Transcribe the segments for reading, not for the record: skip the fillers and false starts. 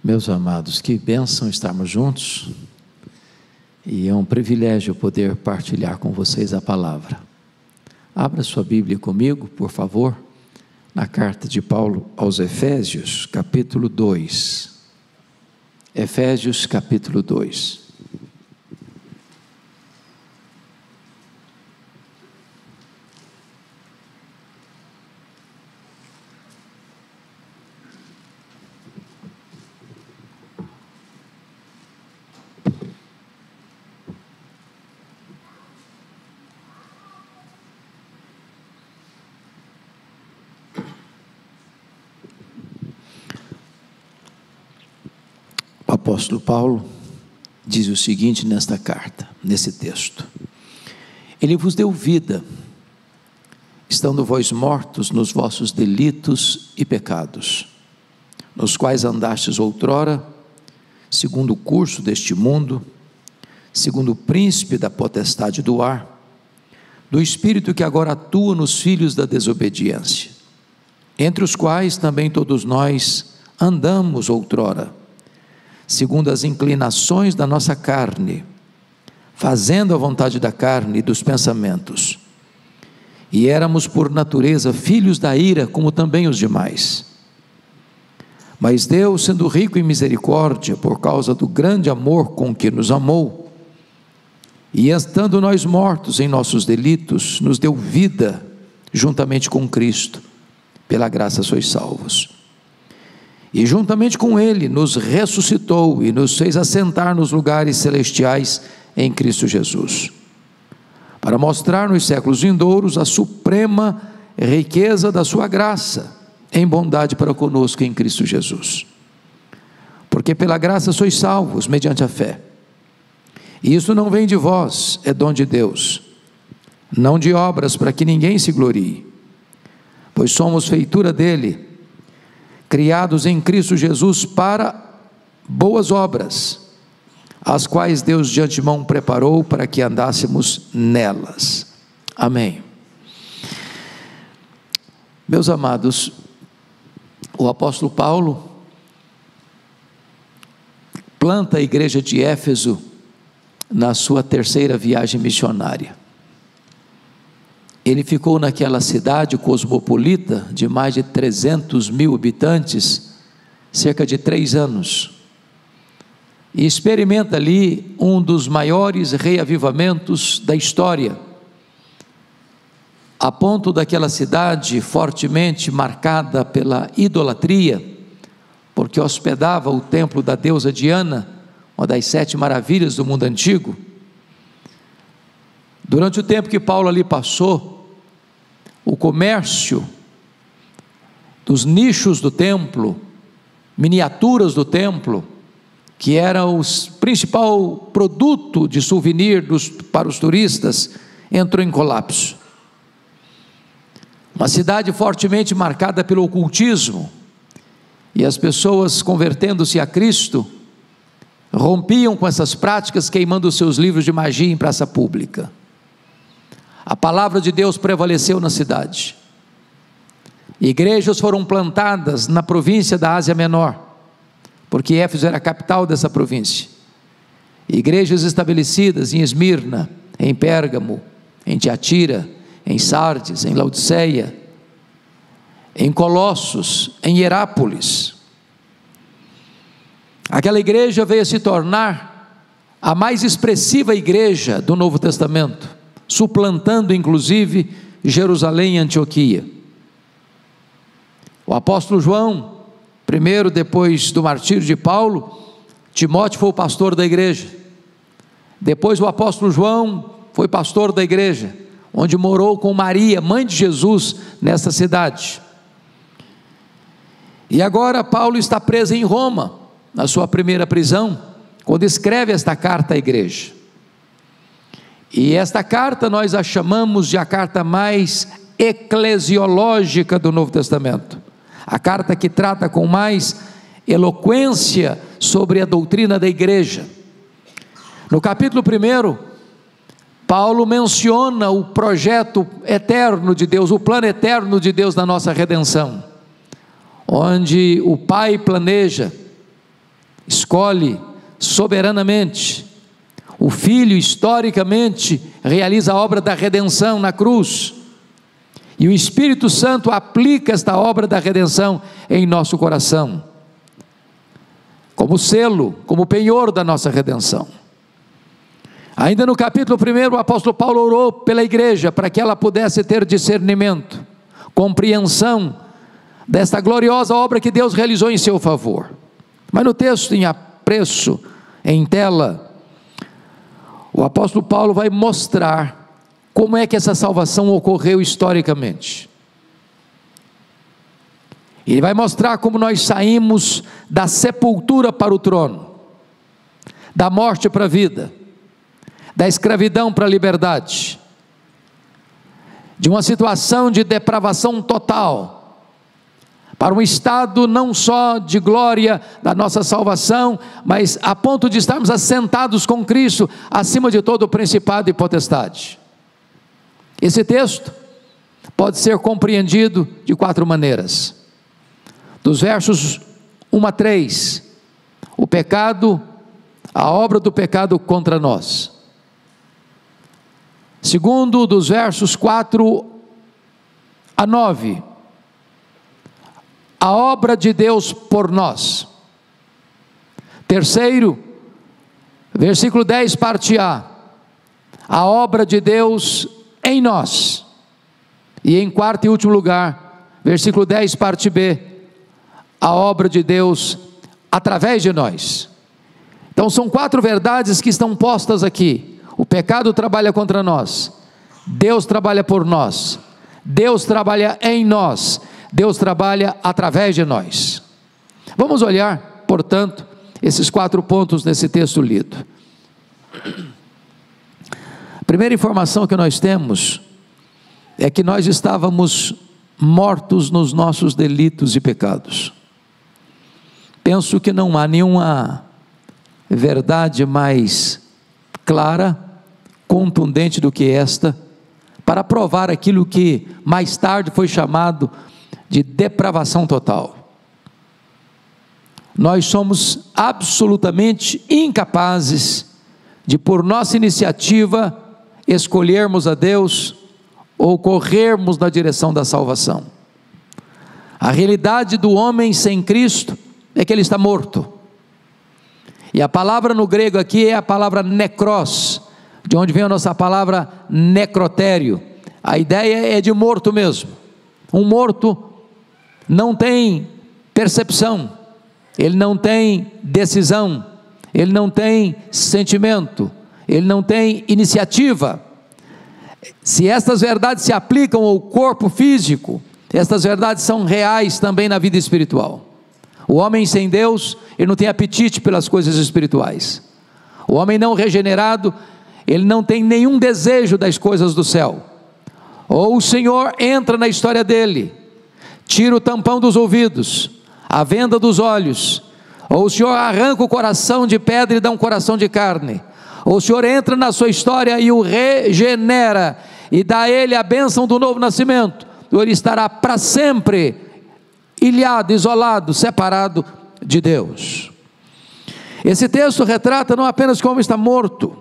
Meus amados, que bênção estarmos juntos, e é um privilégio poder partilhar com vocês a palavra. Abra sua Bíblia comigo, por favor, na carta de Paulo aos Efésios, capítulo 2. Efésios, capítulo 2. O apóstolo Paulo diz o seguinte nesta carta, nesse texto: Ele vos deu vida, estando vós mortos nos vossos delitos e pecados, nos quais andastes outrora, segundo o curso deste mundo, segundo o príncipe da potestade do ar, do espírito que agora atua nos filhos da desobediência, entre os quais também todos nós andamos outrora, segundo as inclinações da nossa carne, fazendo a vontade da carne e dos pensamentos, e éramos por natureza filhos da ira, como também os demais. Mas Deus, sendo rico em misericórdia, por causa do grande amor com que nos amou, e estando nós mortos em nossos delitos, nos deu vida juntamente com Cristo, pela graça sois salvos. E juntamente com Ele nos ressuscitou e nos fez assentar nos lugares celestiais em Cristo Jesus, para mostrar nos séculos vindouros a suprema riqueza da sua graça, em bondade para conosco em Cristo Jesus. Porque pela graça sois salvos, mediante a fé. E isso não vem de vós, é dom de Deus, não de obras, para que ninguém se glorie, pois somos feitura dele, criados em Cristo Jesus para boas obras, as quais Deus de antemão preparou para que andássemos nelas. Amém. Meus amados, o apóstolo Paulo planta a igreja de Éfeso na sua terceira viagem missionária. Ele ficou naquela cidade cosmopolita de mais de 300 mil habitantes, cerca de 3 anos, e experimenta ali um dos maiores reavivamentos da história, a ponto daquela cidade fortemente marcada pela idolatria, porque hospedava o templo da deusa Diana, uma das 7 maravilhas do mundo antigo. Durante o tempo que Paulo ali passou, o comércio dos nichos do templo, miniaturas do templo, que era o principal produto de souvenir para os turistas, entrou em colapso. Uma cidade fortemente marcada pelo ocultismo, e as pessoas, convertendo-se a Cristo, rompiam com essas práticas, queimando os seus livros de magia em praça pública. A palavra de Deus prevaleceu na cidade. Igrejas foram plantadas na província da Ásia Menor, porque Éfeso era a capital dessa província. Igrejas estabelecidas em Esmirna, em Pérgamo, em Tiatira, em Sardes, em Laodiceia, em Colossos, em Hierápolis. Aquela igreja veio a se tornar a mais expressiva igreja do Novo Testamento, suplantando inclusive Jerusalém e Antioquia. O apóstolo João, primeiro depois do martírio de Paulo, Timóteo foi o pastor da igreja. Depois o apóstolo João foi pastor da igreja, onde morou com Maria, mãe de Jesus, nessa cidade. E agora Paulo está preso em Roma, na sua primeira prisão, quando escreve esta carta à igreja. E esta carta nós a chamamos de a carta mais eclesiológica do Novo Testamento, a carta que trata com mais eloquência sobre a doutrina da igreja. No capítulo 1, Paulo menciona o projeto eterno de Deus, o plano eterno de Deus na nossa redenção, onde o Pai planeja escolhe soberanamente. O Filho, historicamente, realiza a obra da redenção na cruz. E o Espírito Santo aplica esta obra da redenção em nosso coração, como selo, como penhor da nossa redenção. Ainda no capítulo 1, o apóstolo Paulo orou pela igreja, para que ela pudesse ter discernimento, compreensão desta gloriosa obra que Deus realizou em seu favor. Mas no texto em apreço, em tela, o apóstolo Paulo vai mostrar como é que essa salvação ocorreu historicamente. Ele vai mostrar como nós saímos da sepultura para o trono, da morte para a vida, da escravidão para a liberdade, de uma situação de depravação total, para um estado não só de glória da nossa salvação, mas a ponto de estarmos assentados com Cristo, acima de todo o principado e potestade. Esse texto pode ser compreendido de 4 maneiras. Dos versos 1 a 3, o pecado, a obra do pecado contra nós. Segundo, dos versos 4 a 9, a obra de Deus por nós. Terceiro, versículo 10, parte A, a obra de Deus em nós. E em quarto e último lugar, versículo 10, parte B, a obra de Deus através de nós. Então são 4 verdades que estão postas aqui. O pecado trabalha contra nós, Deus trabalha por nós, Deus trabalha em nós, Deus trabalha através de nós. Vamos olhar, portanto, esses 4 pontos nesse texto lido. A primeira informação que nós temos é que nós estávamos mortos nos nossos delitos e pecados. Penso que não há nenhuma verdade mais clara, contundente do que esta, para provar aquilo que mais tarde foi chamado de depravação total. Nós somos absolutamente incapazes de, por nossa iniciativa, escolhermos a Deus ou corrermos na direção da salvação. A realidade do homem sem Cristo é que ele está morto. E a palavra no grego aqui é a palavra necros, de onde vem a nossa palavra necrotério. A ideia é de morto mesmo. Um morto não tem percepção, ele não tem decisão, ele não tem sentimento, ele não tem iniciativa. Se estas verdades se aplicam ao corpo físico, estas verdades são reais também na vida espiritual. O homem sem Deus, ele não tem apetite pelas coisas espirituais. O homem não regenerado, ele não tem nenhum desejo das coisas do céu. Ou o Senhor entra na história dele, tira o tampão dos ouvidos, a venda dos olhos, ou o Senhor arranca o coração de pedra e dá um coração de carne, ou o Senhor entra na sua história e o regenera, e dá a ele a bênção do novo nascimento, ou ele estará para sempre ilhado, isolado, separado de Deus. Esse texto retrata não apenas que o homem está morto,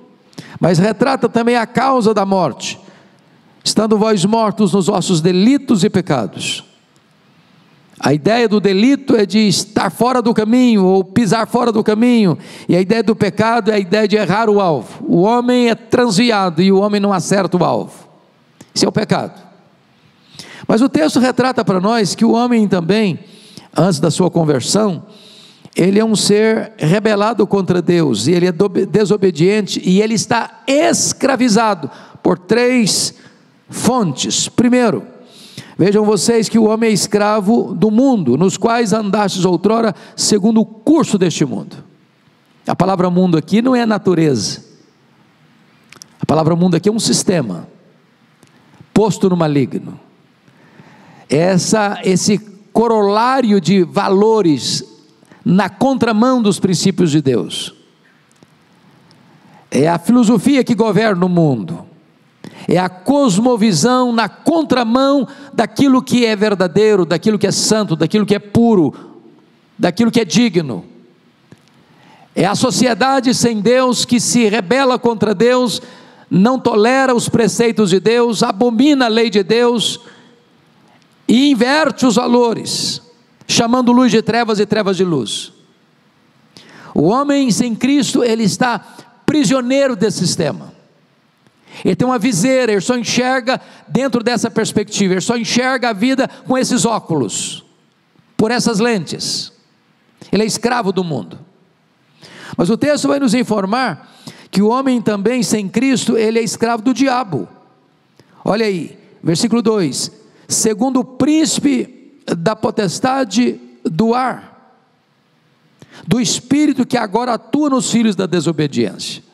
mas retrata também a causa da morte. Estando vós mortos nos vossos delitos e pecados. A ideia do delito é de estar fora do caminho, ou pisar fora do caminho, e a ideia do pecado é a ideia de errar o alvo. O homem é transviado e o homem não acerta o alvo. Isso é o pecado. Mas o texto retrata para nós que o homem também, antes da sua conversão, ele é um ser rebelado contra Deus, e ele é desobediente, e ele está escravizado por 3 fontes. Primeiro, vejam vocês que o homem é escravo do mundo, nos quais andastes outrora, segundo o curso deste mundo. A palavra mundo aqui não é natureza, a palavra mundo aqui é um sistema, posto no maligno. Esse corolário de valores na contramão dos princípios de Deus. É a filosofia que governa o mundo. É a cosmovisão na contramão daquilo que é verdadeiro, daquilo que é santo, daquilo que é puro, daquilo que é digno. É a sociedade sem Deus que se rebela contra Deus, não tolera os preceitos de Deus, abomina a lei de Deus e inverte os valores, chamando luz de trevas e trevas de luz. O homem sem Cristo, ele está prisioneiro desse sistema. Ele tem uma viseira, ele só enxerga dentro dessa perspectiva, ele só enxerga a vida com esses óculos, por essas lentes. Ele é escravo do mundo. Mas o texto vai nos informar que o homem também sem Cristo, ele é escravo do diabo. Olha aí, versículo 2: segundo o príncipe da potestade do ar, do espírito que agora atua nos filhos da desobediência.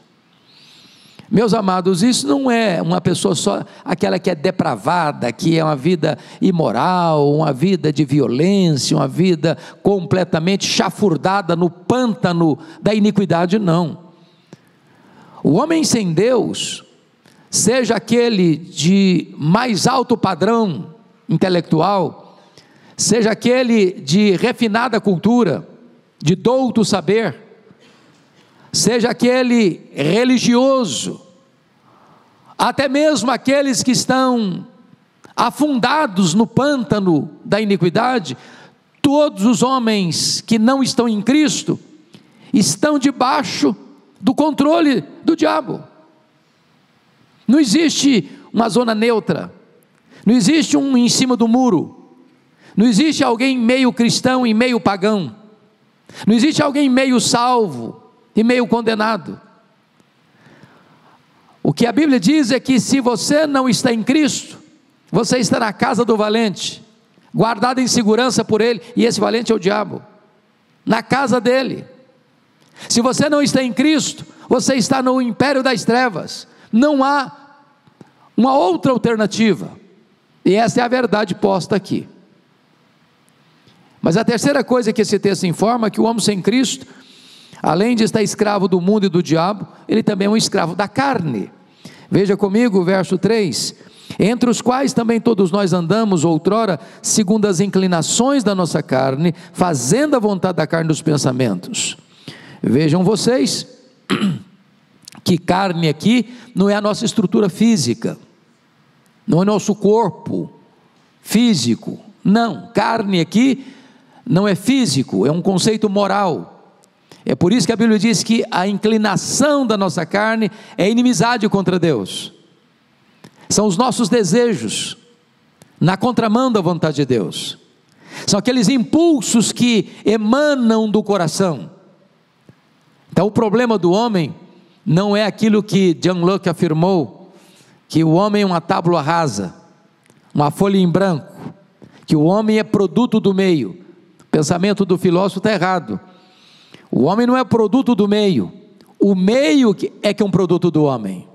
Meus amados, isso não é uma pessoa só, aquela que é depravada, que é uma vida imoral, uma vida de violência, uma vida completamente chafurdada no pântano da iniquidade, não. O homem sem Deus, seja aquele de mais alto padrão intelectual, seja aquele de refinada cultura, de douto saber, seja aquele religioso, até mesmo aqueles que estão afundados no pântano da iniquidade, todos os homens que não estão em Cristo, estão debaixo do controle do diabo. Não existe uma zona neutra, não existe um em cima do muro, não existe alguém meio cristão e meio pagão, não existe alguém meio salvo e meio condenado. O que a Bíblia diz é que se você não está em Cristo, você está na casa do valente, guardado em segurança por ele, e esse valente é o diabo, na casa dele. Se você não está em Cristo, você está no império das trevas, não há uma outra alternativa, e essa é a verdade posta aqui. Mas a terceira coisa que esse texto informa é que o homem sem Cristo, além de estar escravo do mundo e do diabo, ele também é um escravo da carne. Veja comigo o verso 3: entre os quais também todos nós andamos outrora, segundo as inclinações da nossa carne, fazendo a vontade da carne dos pensamentos. Vejam vocês, que carne aqui não é a nossa estrutura física, não é nosso corpo físico, não, carne aqui não é físico, é um conceito moral. É por isso que a Bíblia diz que a inclinação da nossa carne é inimizade contra Deus, são os nossos desejos, na contramão da vontade de Deus, são aqueles impulsos que emanam do coração. Então o problema do homem não é aquilo que John Locke afirmou, que o homem é uma tábua rasa, uma folha em branco, que o homem é produto do meio. O pensamento do filósofo está errado. O homem não é produto do meio, o meio é que é um produto do homem.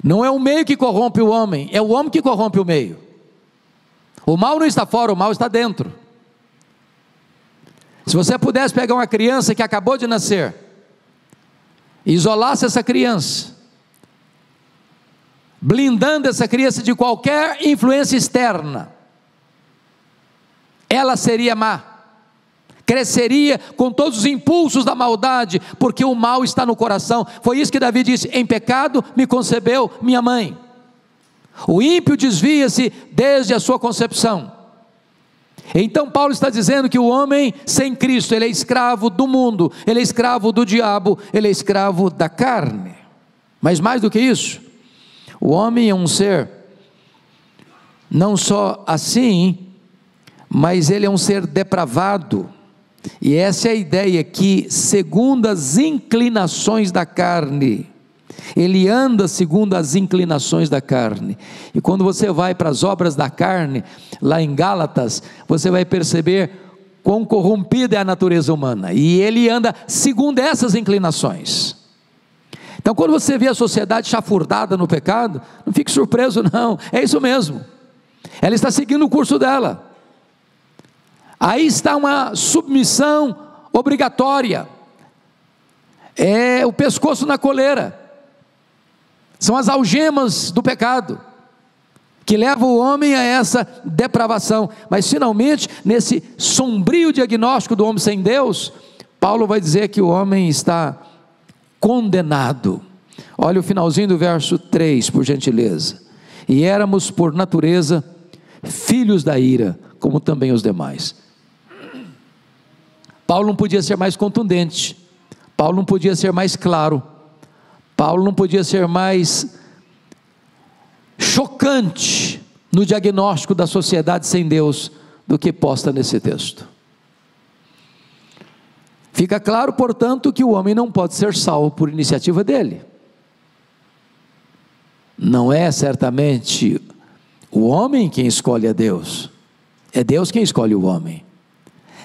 Não é o meio que corrompe o homem, é o homem que corrompe o meio. O mal não está fora, o mal está dentro. Se você pudesse pegar uma criança que acabou de nascer, e isolasse essa criança, blindando essa criança de qualquer influência externa, ela seria má, cresceria com todos os impulsos da maldade, porque o mal está no coração. Foi isso que Davi disse: em pecado me concebeu minha mãe. O ímpio desvia-se desde a sua concepção. Então Paulo está dizendo que o homem sem Cristo, ele é escravo do mundo, ele é escravo do diabo, ele é escravo da carne. Mas mais do que isso, o homem é um ser, não só assim, mas ele é um ser depravado. E essa é a ideia que, segundo as inclinações da carne, ele anda segundo as inclinações da carne. E quando você vai para as obras da carne, lá em Gálatas, você vai perceber quão corrompida é a natureza humana, e ele anda segundo essas inclinações. Então quando você vê a sociedade chafurdada no pecado, não fique surpreso não, é isso mesmo, ela está seguindo o curso dela. Aí está uma submissão obrigatória, é o pescoço na coleira, são as algemas do pecado, que levam o homem a essa depravação. Mas finalmente, nesse sombrio diagnóstico do homem sem Deus, Paulo vai dizer que o homem está condenado. Olha o finalzinho do verso 3, por gentileza. E éramos por natureza filhos da ira, como também os demais. Paulo não podia ser mais contundente, Paulo não podia ser mais claro, Paulo não podia ser mais chocante no diagnóstico da sociedade sem Deus do que posta nesse texto. Fica claro, portanto, que o homem não pode ser salvo por iniciativa dele. Não é certamente o homem quem escolhe a Deus, é Deus quem escolhe o homem.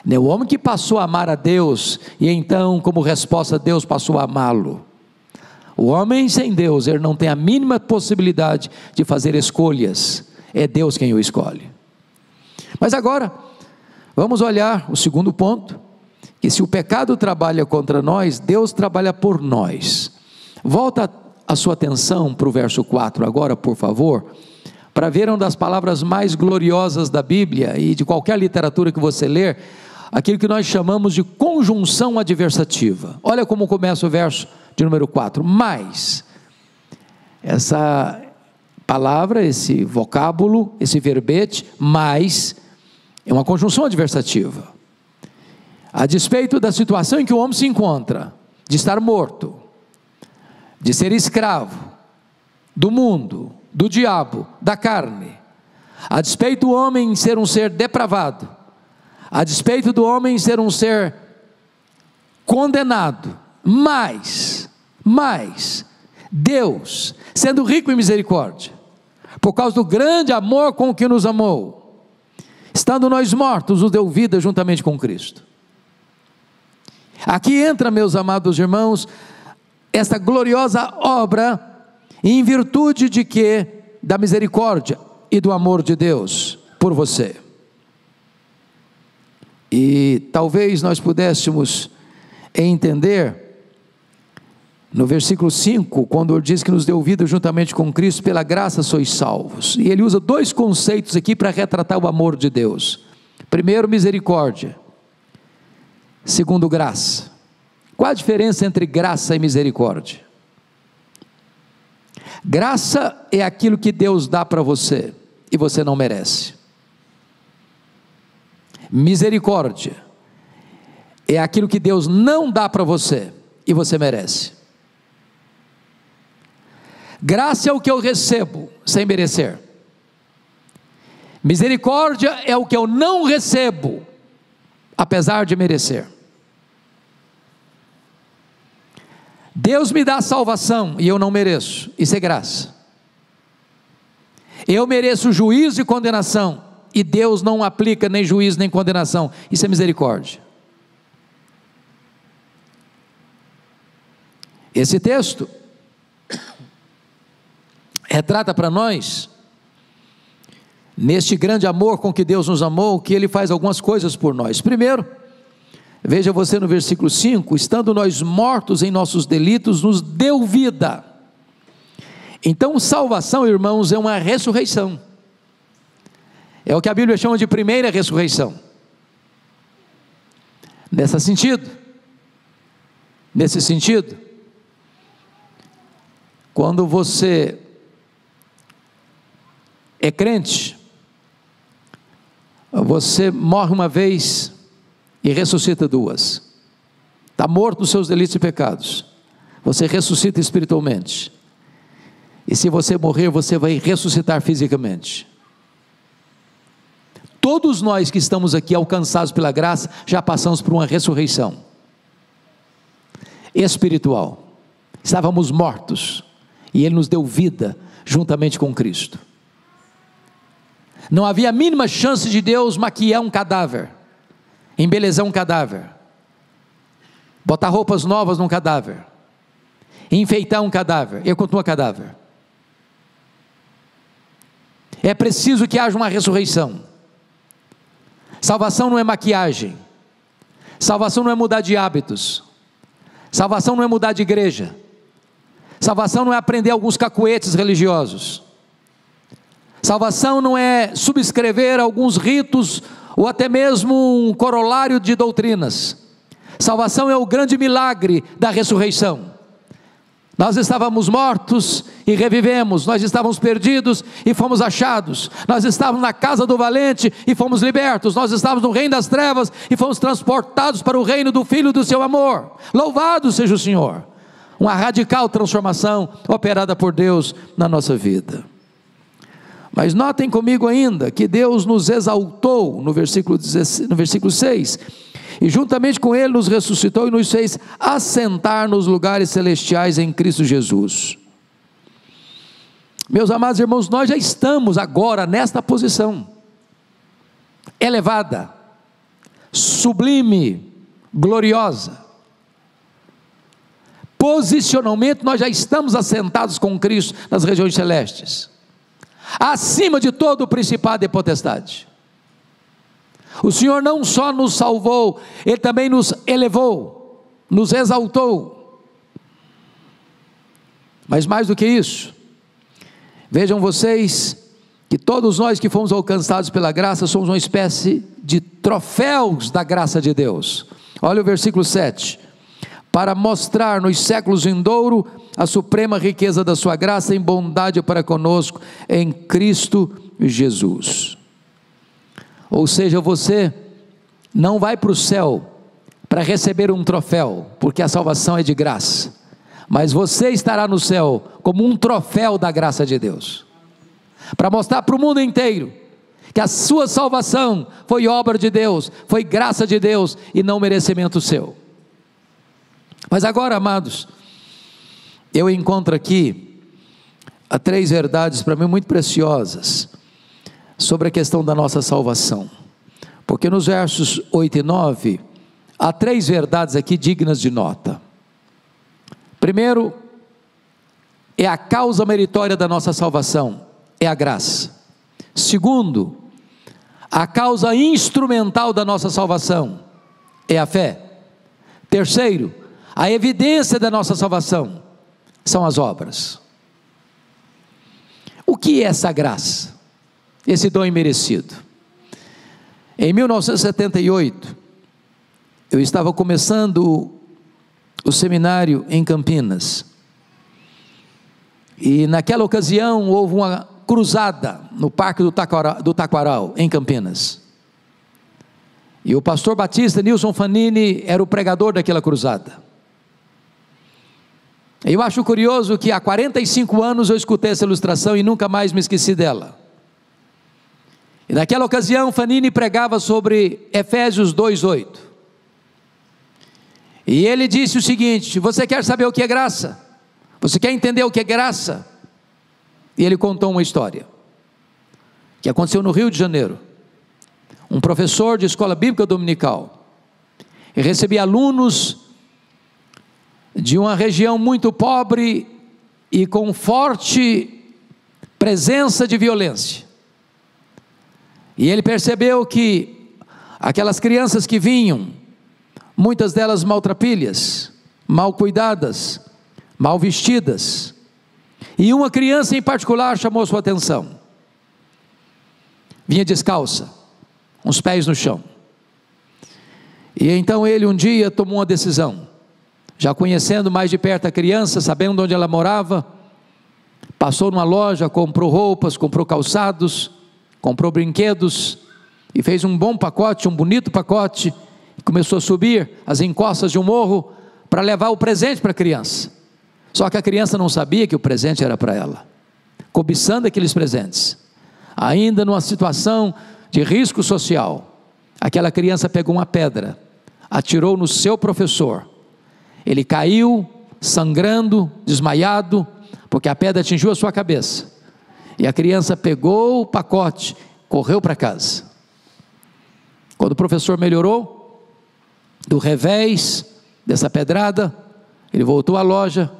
Não é o homem que passou a amar a Deus e então, como resposta, Deus passou a amá-lo. O homem sem Deus, ele não tem a mínima possibilidade de fazer escolhas, é Deus quem o escolhe. Mas agora, vamos olhar o segundo ponto, que se o pecado trabalha contra nós, Deus trabalha por nós. Volta a sua atenção para o verso 4 agora, por favor, para ver uma das palavras mais gloriosas da Bíblia e de qualquer literatura que você ler, aquilo que nós chamamos de conjunção adversativa. Olha como começa o verso de número 4, mas, essa palavra, esse vocábulo, esse verbete, mas, é uma conjunção adversativa. A despeito da situação em que o homem se encontra, de estar morto, de ser escravo do mundo, do diabo, da carne, a despeito do homem ser um ser depravado, a despeito do homem ser um ser condenado, mas, Deus, sendo rico em misericórdia, por causa do grande amor com que nos amou, estando nós mortos, nos deu vida juntamente com Cristo. Aqui entra, meus amados irmãos, esta gloriosa obra, em virtude de que? Da misericórdia e do amor de Deus por você. E talvez nós pudéssemos entender, no versículo 5, quando ele diz que nos deu vida juntamente com Cristo, pela graça sois salvos, e ele usa dois conceitos aqui para retratar o amor de Deus. Primeiro, misericórdia. Segundo, graça. Qual a diferença entre graça e misericórdia? Graça é aquilo que Deus dá para você, e você não merece. Misericórdia é aquilo que Deus não dá para você, e você merece. Graça é o que eu recebo, sem merecer. Misericórdia é o que eu não recebo, apesar de merecer. Deus me dá salvação e eu não mereço, isso é graça. Eu mereço juízo e condenação, e Deus não aplica nem juízo nem condenação, isso é misericórdia. Esse texto retrata para nós, neste grande amor com que Deus nos amou, que Ele faz algumas coisas por nós. Primeiro, veja você no versículo 5, estando nós mortos em nossos delitos, nos deu vida. Então salvação, irmãos, é uma ressurreição, é o que a Bíblia chama de primeira ressurreição. Nesse sentido, quando você é crente, você morre uma vez e ressuscita duas. Está morto nos seus delitos e pecados, você ressuscita espiritualmente, e se você morrer, você vai ressuscitar fisicamente. Todos nós que estamos aqui alcançados pela graça, já passamos por uma ressurreição espiritual. Estávamos mortos, e Ele nos deu vida, juntamente com Cristo. Não havia a mínima chance de Deus maquiar um cadáver, embelezar um cadáver, botar roupas novas num cadáver, enfeitar um cadáver. Ele continua cadáver. É preciso que haja uma ressurreição. Salvação não é maquiagem, salvação não é mudar de hábitos, salvação não é mudar de igreja, salvação não é aprender alguns cacuetes religiosos, salvação não é subscrever alguns ritos, ou até mesmo um corolário de doutrinas. Salvação é o grande milagre da ressurreição. Nós estávamos mortos e revivemos, nós estávamos perdidos e fomos achados, nós estávamos na casa do valente e fomos libertos, nós estávamos no reino das trevas e fomos transportados para o reino do Filho do seu amor. Louvado seja o Senhor! Uma radical transformação operada por Deus na nossa vida. Mas notem comigo ainda que Deus nos exaltou no versículo 6, e juntamente com Ele nos ressuscitou e nos fez assentar nos lugares celestiais em Cristo Jesus. Meus amados irmãos, nós já estamos agora nesta posição elevada, sublime, gloriosa. Posicionalmente nós já estamos assentados com Cristo nas regiões celestes, acima de todo o principado e potestade. O Senhor não só nos salvou, Ele também nos elevou, nos exaltou. Mas mais do que isso, vejam vocês que todos nós que fomos alcançados pela graça somos uma espécie de troféus da graça de Deus. Olha o versículo 7: para mostrar nos séculos vindouro a suprema riqueza da sua graça em bondade para conosco em Cristo Jesus. Ou seja, você não vai para o céu para receber um troféu, porque a salvação é de graça, mas você estará no céu como um troféu da graça de Deus, para mostrar para o mundo inteiro que a sua salvação foi obra de Deus, foi graça de Deus e não merecimento seu. Mas agora, amados, eu encontro aqui três verdades para mim muito preciosas sobre a questão da nossa salvação, porque nos versos 8 e 9, há três verdades aqui dignas de nota. Primeiro, é a causa meritória da nossa salvação, é a graça. Segundo, a causa instrumental da nossa salvação, é a fé. Terceiro, a evidência da nossa salvação, são as obras. O que é essa graça? Esse dom imerecido? Em 1978, eu estava começando o seminário em Campinas, e naquela ocasião houve uma cruzada no Parque do Taquaral, em Campinas, e o pastor batista Nilson Fanini era o pregador daquela cruzada. Eu acho curioso que há 45 anos eu escutei essa ilustração e nunca mais me esqueci dela. E naquela ocasião Fanini pregava sobre Efésios 2:8, e ele disse o seguinte: você quer saber o que é graça? Você quer entender o que é graça? E ele contou uma história que aconteceu no Rio de Janeiro. Um professor de escola bíblica dominical, e recebia alunos de uma região muito pobre e com forte presença de violência. E ele percebeu que aquelas crianças que vinham, muitas delas maltrapilhas, mal cuidadas, mal vestidas, e uma criança em particular chamou sua atenção. Vinha descalça, uns pés no chão. E então ele um dia tomou uma decisão, já conhecendo mais de perto a criança, sabendo onde ela morava, passou numa loja, comprou roupas, comprou calçados, comprou brinquedos, e fez um bom pacote, um bonito pacote, e começou a subir as encostas de um morro, para levar o presente para a criança. Só que a criança não sabia que o presente era para ela, cobiçando aqueles presentes, ainda numa situação de risco social. Aquela criança pegou uma pedra, atirou no seu professor, ele caiu, sangrando, desmaiado, porque a pedra atingiu a sua cabeça, e a criança pegou o pacote, correu para casa. Quando o professor melhorou do revés dessa pedrada, ele voltou à loja,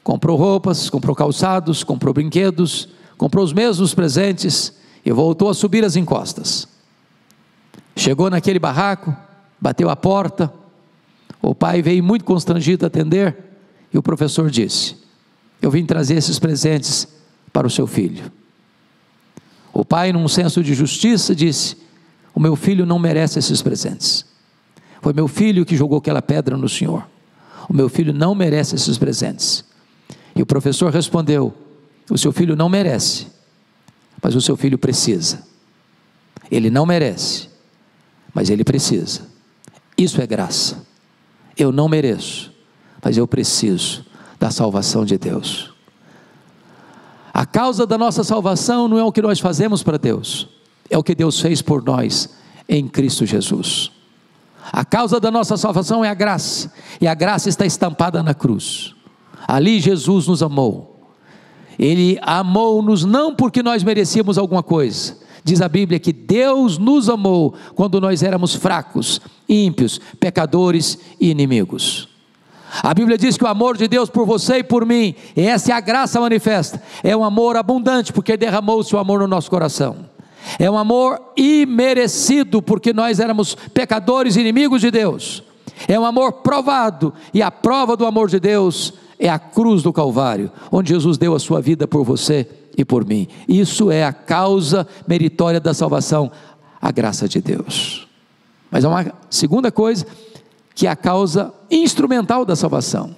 comprou roupas, comprou calçados, comprou brinquedos, comprou os mesmos presentes, e voltou a subir as encostas. Chegou naquele barraco, bateu a porta, o pai veio muito constrangido atender, e o professor disse: eu vim trazer esses presentes para o seu filho. O pai, num senso de justiça, disse: o meu filho não merece esses presentes, Foi meu filho que jogou aquela pedra no senhor. O meu filho não merece esses presentes. E o professor respondeu: o seu filho não merece, mas o seu filho precisa. Ele não merece, mas ele precisa. Isso é graça. Eu não mereço, mas eu preciso da salvação de Deus. A causa da nossa salvação não é o que nós fazemos para Deus, é o que Deus fez por nós em Cristo Jesus. A causa da nossa salvação é a graça, e a graça está estampada na cruz. Ali Jesus nos amou. Ele amou-nos não porque nós merecíamos alguma coisa. Diz a Bíblia que Deus nos amou quando nós éramos fracos, ímpios, pecadores e inimigos. A Bíblia diz que o amor de Deus por você e por mim, e essa é a graça manifesta, é um amor abundante, porque derramou o seu amor no nosso coração. É um amor imerecido, porque nós éramos pecadores e inimigos de Deus. É um amor provado, e a prova do amor de Deus é a cruz do Calvário, onde Jesus deu a sua vida por você e por mim. Isso é a causa meritória da salvação, a graça de Deus. Mas há uma segunda coisa, que é a causa instrumental da salvação.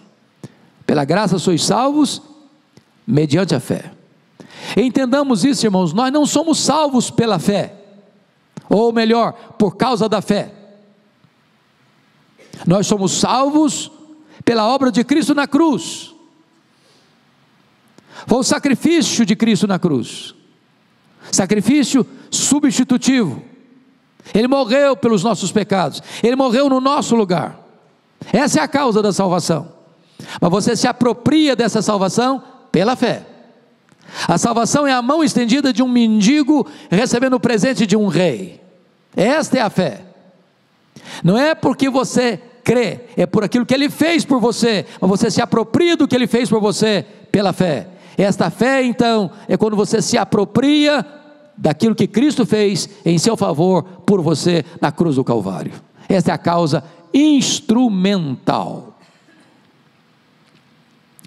Pela graça sois salvos, mediante a fé. Entendamos isso, irmãos, nós não somos salvos pela fé, ou melhor, por causa da fé. Nós somos salvos pela obra de Cristo na cruz. Foi o sacrifício de Cristo na cruz, sacrifício substitutivo. Ele morreu pelos nossos pecados, Ele morreu no nosso lugar. Essa é a causa da salvação. Mas você se apropria dessa salvação pela fé. A salvação é a mão estendida de um mendigo recebendo o presente de um rei. Esta é a fé. Não é porque você crê, é por aquilo que Ele fez por você, mas você se apropria do que Ele fez por você pela fé. Esta fé, então, é quando você se apropria daquilo que Cristo fez em seu favor por você na cruz do Calvário. Esta é a causa instrumental.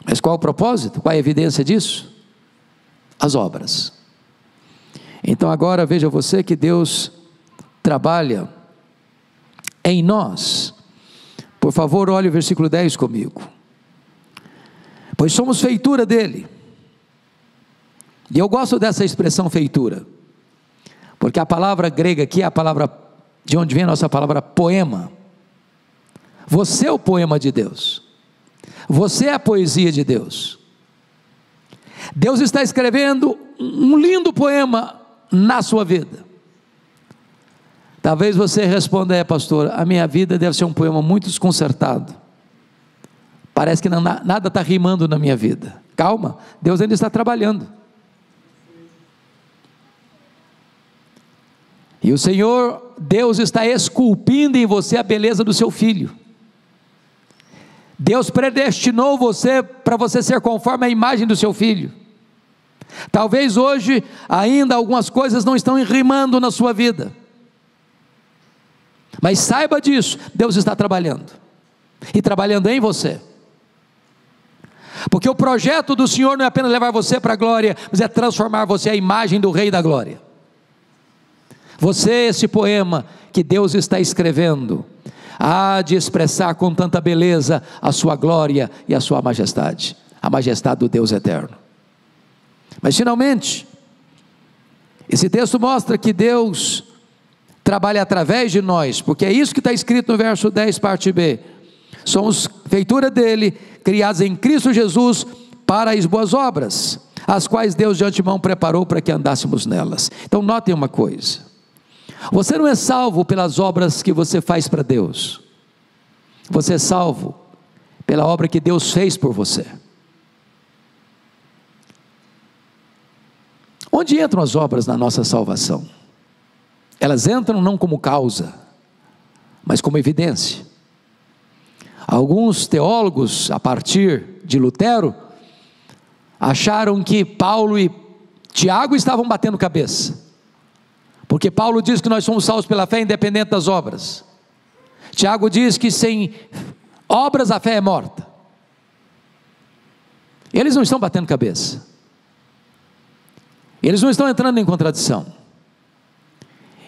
Mas qual o propósito? Qual a evidência disso? As obras. Então agora veja você que Deus trabalha em nós. Por favor, olhe o versículo 10 comigo. Pois somos feitura dele. E eu gosto dessa expressão feitura, porque a palavra grega aqui é a palavra, de onde vem a nossa palavra poema. Você é o poema de Deus, você é a poesia de Deus. Deus está escrevendo um lindo poema na sua vida. Talvez você responda: pastor, a minha vida deve ser um poema muito desconcertado, parece que nada está rimando na minha vida. Calma, Deus ainda está trabalhando. E o Senhor, Deus está esculpindo em você a beleza do seu filho. Deus predestinou você para você ser conforme a imagem do seu filho. Talvez hoje ainda algumas coisas não estão rimando na sua vida, mas saiba disso, Deus está trabalhando, e trabalhando em você, porque o projeto do Senhor não é apenas levar você para a glória, mas é transformar você à imagem do Rei da Glória. Você é esse poema que Deus está escrevendo, há de expressar com tanta beleza a sua glória e a sua majestade, a majestade do Deus eterno. Mas finalmente, esse texto mostra que Deus trabalha através de nós, porque é isso que está escrito no verso 10, parte B. Somos feitura dele, criados em Cristo Jesus para as boas obras, as quais Deus de antemão preparou para que andássemos nelas. Então notem uma coisa: você não é salvo pelas obras que você faz para Deus, você é salvo pela obra que Deus fez por você. Onde entram as obras na nossa salvação? Elas entram não como causa, mas como evidência. Alguns teólogos, a partir de Lutero, acharam que Paulo e Tiago estavam batendo cabeça, porque Paulo diz que nós somos salvos pela fé independente das obras. Tiago diz que sem obras a fé é morta. Eles não estão batendo cabeça, eles não estão entrando em contradição,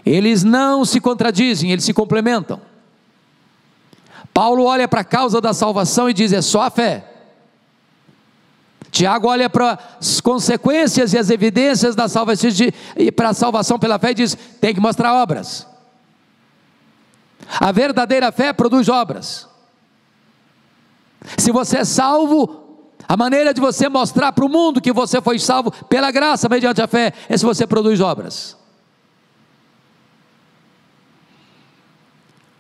eles não se contradizem, eles se complementam. Paulo olha para a causa da salvação e diz: é só a fé. Tiago olha para as consequências e as evidências da salvação, e para a salvação pela fé, e diz: tem que mostrar obras. A verdadeira fé produz obras. Se você é salvo, a maneira de você mostrar para o mundo que você foi salvo pela graça, mediante a fé, é se você produz obras.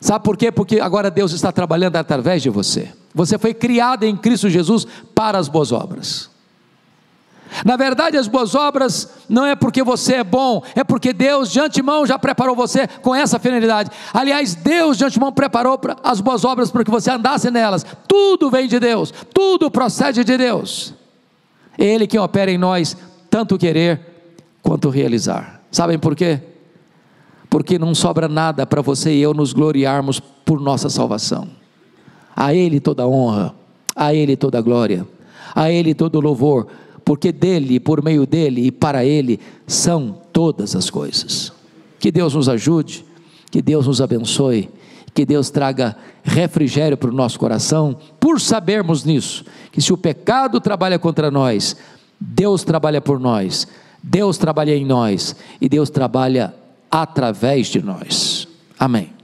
Sabe por quê? Porque agora Deus está trabalhando através de você. Você foi criado em Cristo Jesus para as boas obras. Na verdade, as boas obras não é porque você é bom, é porque Deus de antemão já preparou você com essa finalidade. Aliás, Deus de antemão preparou as boas obras para que você andasse nelas. Tudo vem de Deus, tudo procede de Deus. É Ele quem opera em nós, tanto querer quanto realizar. Sabem por quê? Porque não sobra nada para você e eu nos gloriarmos por nossa salvação. A Ele toda a honra, a Ele toda a glória, a Ele todo o louvor, porque dEle, por meio dEle e para Ele são todas as coisas. Que Deus nos ajude, que Deus nos abençoe, que Deus traga refrigério para o nosso coração, por sabermos nisso, que se o pecado trabalha contra nós, Deus trabalha por nós, Deus trabalha em nós, e Deus trabalha através de nós. Amém.